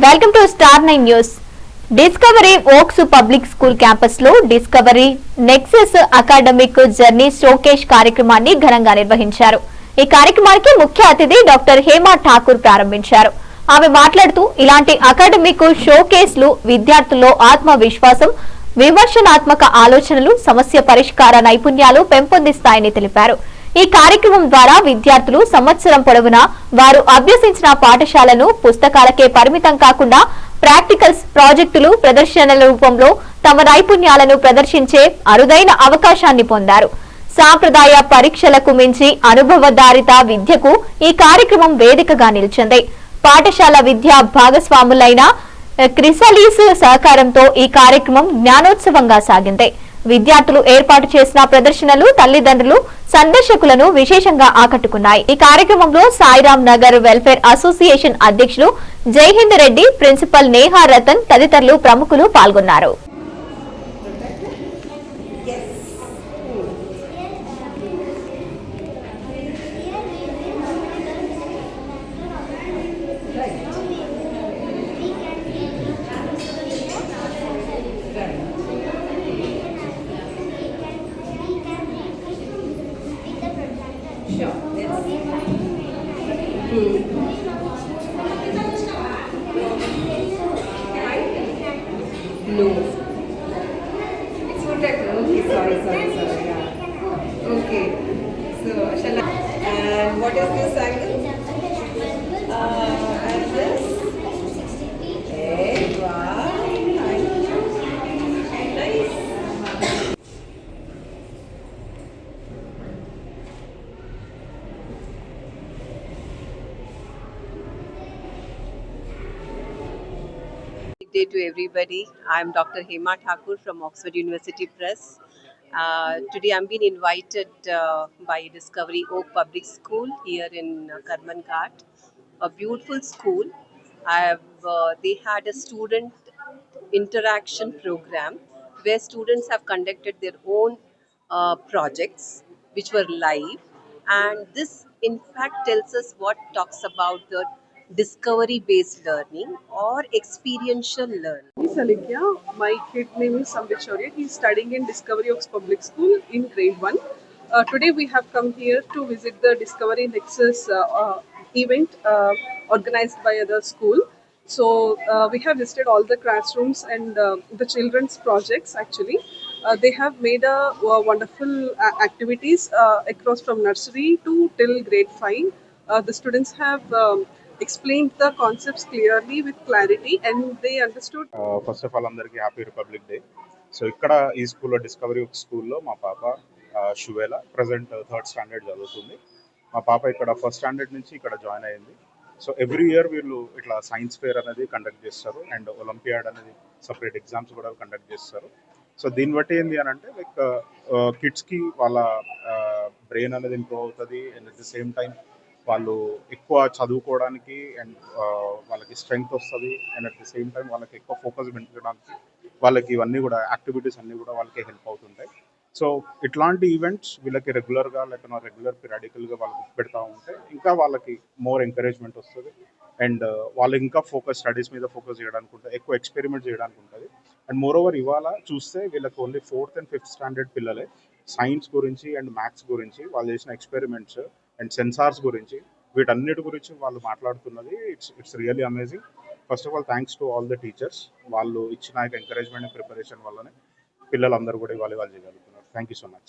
Welcome to Star 9 News. Discovery Oaks public school campus లో Discovery Nexus academic journey showcase కార్యక్రమాన్ని ఘనంగా నిర్వహించారు. ఈ కార్యక్రమానికి ముఖ్య అతిథి డాక్టర్ హేమా ఠాకూర్ ప్రారంభించారు. ఆమె మాట్లాడుతూ ఇలాంటి అకాడమిక్ షోకేస్లు విద్యార్థుల్లో ఆత్మవిశ్వాసం, విమర్శనాత్మక ఆలోచనలు, సమస్య పరిష్కార నైపుణ్యాలు పెంపొందిస్తాయని తెలిపారు. ఈ కార్యక్రమం ద్వారా విద్యార్థులు సంవత్సరం పొడవునా వారు అభ్యసించిన పాఠశాలను పుస్తకాలకే పరిమితం కాకుండా ప్రాక్టికల్స్, ప్రాజెక్టులు, ప్రదర్శనల రూపంలో తమ నైపుణ్యాలను ప్రదర్శించే అరుదైన అవకాశాన్ని పొందారు. సాంప్రదాయ పరీక్షలకు మించి అనుభవధారిత విద్యకు ఈ కార్యక్రమం వేదికగా నిలిచింది. పాఠశాల విద్యా భాగస్వాములైన క్రిసలీస్ సహకారంతో ఈ కార్యక్రమం జ్ఞానోత్సవంగా సాగింది. విద్యార్థులు ఏర్పాటు చేసిన ప్రదర్శనలు తల్లిదండ్రులు, సందర్శకులను విశేషంగా ఆకట్టుకున్నాయి. ఈ కార్యక్రమంలో సాయిరాం నగర్ వెల్ఫేర్ అసోసియేషన్ అధ్యక్షులు జైహింద్ రెడ్డి, ప్రిన్సిపల్ నేహా రతన్ తదితరులు ప్రముఖులు పాల్గొన్నారు. Sure. No. It's protect. Okay, sorry. Yeah. Okay. So, shall I? And what is this angle? And this? Hey, wow. Nice. Good day to everybody. I am Dr. Hema Thakur from Oxford University Press. Today I'm being invited by Discovery Oak Public School here in Karman Ghat, a beautiful school. They had a student interaction program where students have conducted their own projects which were live, and this in fact tells us what talks about the discovery based learning or experiential learning. Salikya, my kid name is Samrit Shaurya. He is studying in Discovery Oaks Public School in grade 1. Today we have come here to visit the Discovery Nexus event organized by other school. So we have visited all the classrooms and the children's projects actually. They have made a wonderful activities across from nursery to till grade 5. The students have explained the concepts clearly with clarity and they understood. First of all, అందరికీ happy republic day. So ఇక్కడ ఈ స్కూల్లో discovery స్కూల్లో మా పాప షువేల present 3rd standard చదువుతుంది. మా పాప ఇక్కడ 1st స్టాండర్డ్ నుంచి ఇక్కడ జాయిన్ అయ్యింది. సో ఎవ్రీ ఇయర్ వీళ్ళు ఇట్లా సైన్స్ ఫేర్ అనేది కండక్ట్ చేస్తారు అండ్ ఒలింపియాడ్ అనేది సపరేట్ ఎగ్జామ్స్ కూడా కండక్ట్ చేస్తారు. సో దీన్ని బట్టి ఏంటి అని అంటే లైక్ కిడ్స్కి వాళ్ళ బ్రెయిన్ అనేది ఇంప్రూవ్ అవుతుంది and at the same time వాళ్ళు ఎక్కువ చదువుకోవడానికి అండ్ వాళ్ళకి స్ట్రెంగ్త్ వస్తుంది and at the same time వాళ్ళకి ఎక్కువ ఫోకస్ పెంచడానికి వాళ్ళకి ఇవన్నీ కూడా యాక్టివిటీస్ అన్నీ కూడా వాళ్ళకి హెల్ప్ అవుతుంటాయి. సో ఇట్లాంటి ఈవెంట్స్ వీళ్ళకి రెగ్యులర్గా లేకపోతే రెగ్యులర్ పీరియాడికల్గా వాళ్ళకి పెడతా ఉంటే ఇంకా వాళ్ళకి మోర్ ఎంకరేజ్మెంట్ వస్తుంది అండ్ వాళ్ళు ఇంకా స్టడీస్ మీద ఫోకస్ చేయడానికి ఉంటుంది, ఎక్కువ ఎక్స్పెరిమెంట్ చేయడానికి ఉంటుంది. అండ్ మోర్ ఓవర్ ఇవాళ చూస్తే వీళ్ళకి only 4th and 5th standard పిల్లలే సైన్స్ గురించి అండ్ మ్యాథ్స్ గురించి వాళ్ళు చేసిన ఎక్స్పెరిమెంట్స్ అండ్ సెన్సార్స్ గురించి వీటన్నిటి గురించి వాళ్ళు మాట్లాడుతున్నది. It's really amazing. First of all thanks to all the teachers. వాళ్ళు ఇచ్చిన ఎంకరేజ్మెంట్ ప్రిపరేషన్ వల్లనే పిల్లలందరూ కూడా ఇవాళ చేయగలుగుతున్నారు. Thank you so much.